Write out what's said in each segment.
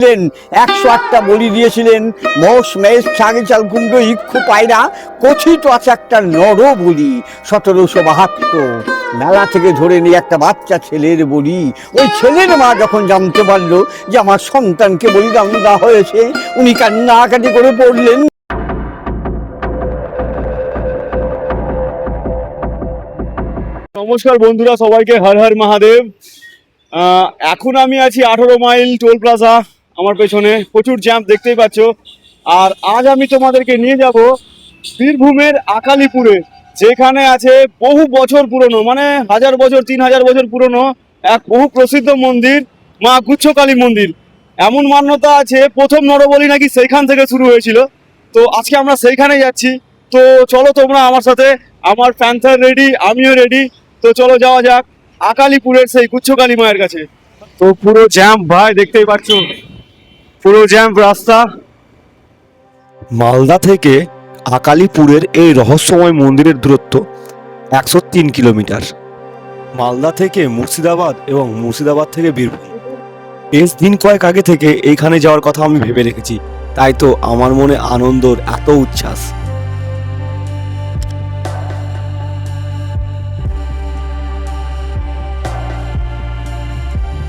108টা বলি দিয়েছিলেন। মোষ, মেষ, ছাগল, চাল, কুমড়ো, ইক্ষু, পায়রা, কথিত আছে একটা নর বলি 1772। মেলা থেকে ধরে নিয়ে একটা বাচ্চা ছেলের বলি। ওই ছেলের মা যখন জানতে পারলো যে আমার সন্তানকে বলিদান দেওয়া হয়েছে, উনি কান্নাকাটি করে পড়লেন। নমস্কার বন্ধুরা, সবাইকে হর হর মহাদেব। এখন আমি আছি 18 মাইল টোল প্লাজা। আমার পেছনে প্রচুর জ্যাম দেখতেই পাচ্ছ। আর আজ আমি তোমাদেরকে নিয়ে যাব বীরভূমের আকালিপুরে, যেখানে আছে বহু বছর পুরনো, মানে 1000 বছর 3000 বছর পুরনো এক বহু প্রসিদ্ধ মন্দির, মা গুচ্ছকালী মন্দির। এমন মান্যতা আছে প্রথম নরবলি নাকি সেইখান থেকে শুরু হয়েছিল। তো আজকে আমরা সেইখানে যাচ্ছি। তো চলো তোমরা আমার সাথে। আমার প্যান্থার রেডি, আমিও রেডি। তো চলো যাওয়া যাক আকালিপুরের সেই গুচ্ছকালী মায়ের কাছে। তো পুরো জ্যাম ভাই, দেখতেই পাচ্ছ পুরো জ্যাম রাস্তা। মালদা থেকে আকালিপুরের এই রহস্যময় মন্দিরের দূরত্ব 103 কিলোমিটার। মালদা থেকে মুর্শিদাবাদ এবং মুর্শিদাবাদ থেকে বীরভূম। বেশ দিন কয়েক আগে থেকে এইখানে যাওয়ার কথা আমি ভেবে রেখেছি, তাই তো আমার মনে আনন্দর এত উচ্ছ্বাস।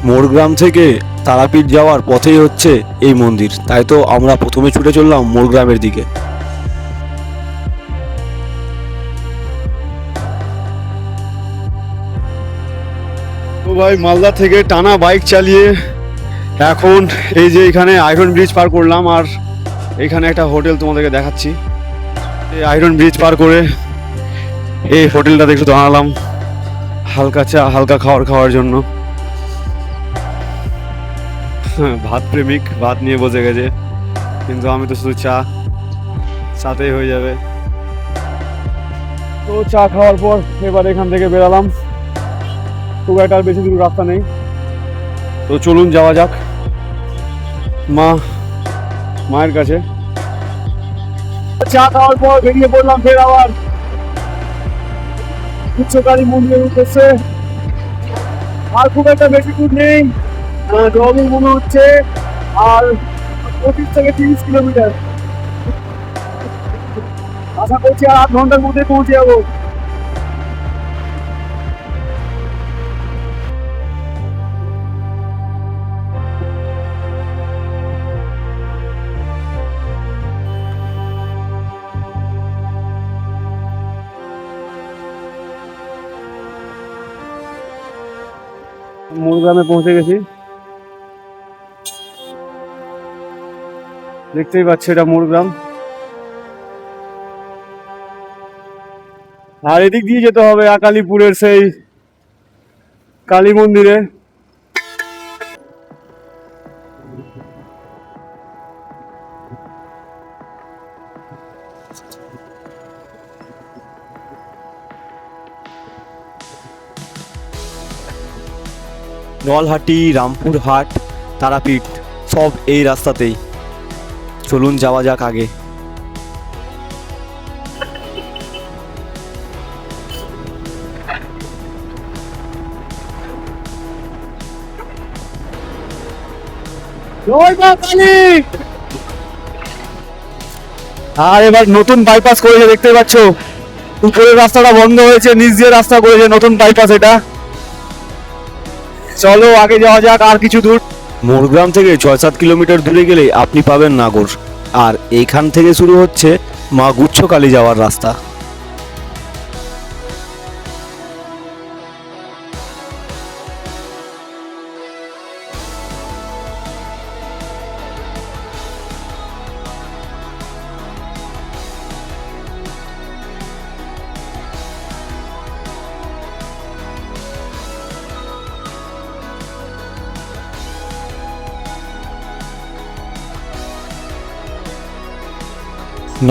মোরগ্রাম থেকে তারাপীঠ যাওয়ার পথেই হচ্ছে এই মন্দির, তাই তো আমরা প্রথমে ছুটে চললাম মোরগ্রামের দিকে। তো ভাই মালদা থেকে টানা বাইক চালিয়ে এখন এই যে এখানে আয়রন ব্রিজ পার করলাম। আর এখানে একটা হোটেল তোমাদেরকে দেখাচ্ছি। এই আয়রন ব্রিজ পার করে এই হোটেলটাতে একটু দাঁড়ালাম হালকা চা, হালকা খাওয়ার জন্য। ভাত প্রেমিক, ভাত নিয়ে বসে গেছে, কিন্তু আমি তো শুধু চাতেই হয়ে যাবে। তো চা খাওয়ার পর এবার এখান থেকে বেরালাম। খুব একটা আর বেশি দূর রাস্তা নেই। তো চলুন যাওয়া যাক মায়ের কাছে। চা খাওয়ার পর বেরিয়ে পড়লাম ফের আবার গুচ্ছকালী মন্দিরের উদ্দেশ্যে। আর খুব একটা বেশি দূর নেই, জলই মনে হচ্ছে। আর 25 থেকে 30 কিলোমিটার। আশা করছি আর 8 ঘন্টার মধ্যে পৌঁছে যাবো। মোরগ্রামে পৌঁছে গেছি, দেখতেই পাচ্ছি এটা মোরগ্রাম। আর এদিক দিয়ে যেতে হবে আকালিপুরের সেই কালী মন্দিরে। নলহাটি, রামপুরহাট, তারাপীঠ সব এই রাস্তাতেই। চলুন যাওয়া যাক আগে। জয় মা কালী। আর এবার নতুন বাইপাস করেছে, দেখতে পাচ্ছ উপরের রাস্তাটা বন্ধ হয়েছে, নিচ দিয়ে রাস্তা করেছে, নতুন বাইপাস এটা। চলো আগে যাওয়া যাক আর কিছু দূর। মোরগ্রাম থেকে 6-7 কিলোমিটার দূরে গেলে আপনি পাবেন নাগর। আর এইখান থেকে শুরু হচ্ছে মা গুচ্ছকালী যাওয়ার রাস্তা।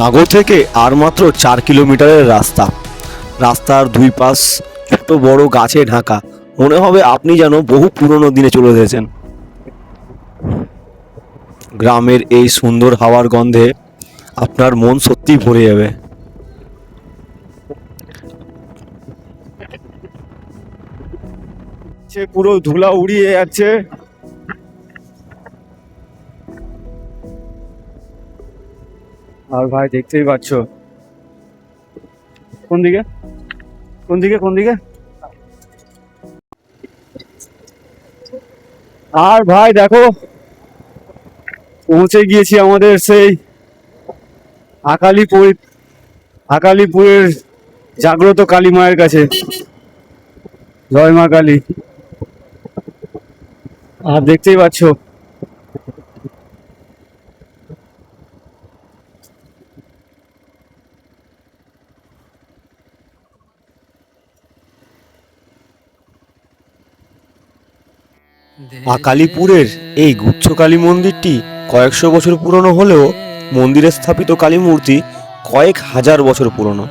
নাগর থেকে আর মাত্র 4 কিলোমিটারের রাস্তা। রাস্তার দুই পাশ ছোট বড় গাছে ঢাকা, মনে হবে আপনি যেন বহু পুরনো দিনে চলে এসেছেন। গ্রামের এই সুন্দর হাওয়ার গন্ধে আপনার মন সত্যি ভরে যাবে। পুরো ধুলা উড়িয়ে যাচ্ছে। আর ভাই দেখতেই পাচ্ছ, কোন দিকে কোন দিকে কোন দিকে, আর ভাই দেখো পৌঁছে গিয়েছি আমাদের সেই আকালিপুরের জাগ্রত কালী মায়ের কাছে। জয় মা কালী। আর দেখতেই পাচ্ছ আকালিপুরের এই গুচ্ছকালী মন্দিরটি কয়েকশো বছর পুরনো হলেও মন্দিরে স্থাপিত কালী মূর্তি কয়েক হাজার বছর পুরনো।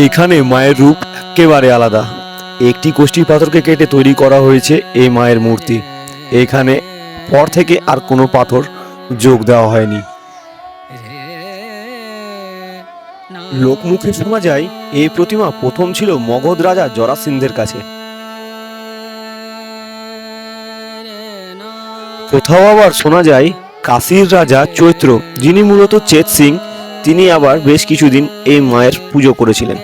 এইখানে মায়ের রূপ একেবারে আলাদা। একটি কোষ্ঠী পাথরকে কেটে তৈরি করা হয়েছে এই মায়ের মূর্তি। এখানে পর থেকে আর কোনো পাথর যোগ দেওয়া হয়নি। লোকমুখে শোনা যায় এই প্রতিমা প্রথম ছিল মগধ রাজা জরাসিন্ধের কাছে। কোথাও আবার শোনা যায় কাশীর রাজা চৈত্র, যিনি মূলত চেত সিং, তিনি আবার বেশ কিছুদিন এই মায়ের পুজো করেছিলেন।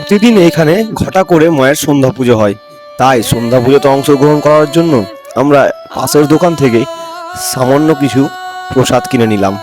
প্রতিদিন এখানে ঘটা করে মায়ের সন্ধ্যা পুজো হয়। তাই সন্ধ্যা পুজোতে অংশগ্রহণ করার জন্য আমরা পাশের দোকান থেকে সামান্য কিছু প্রসাদ কিনে নিলাম।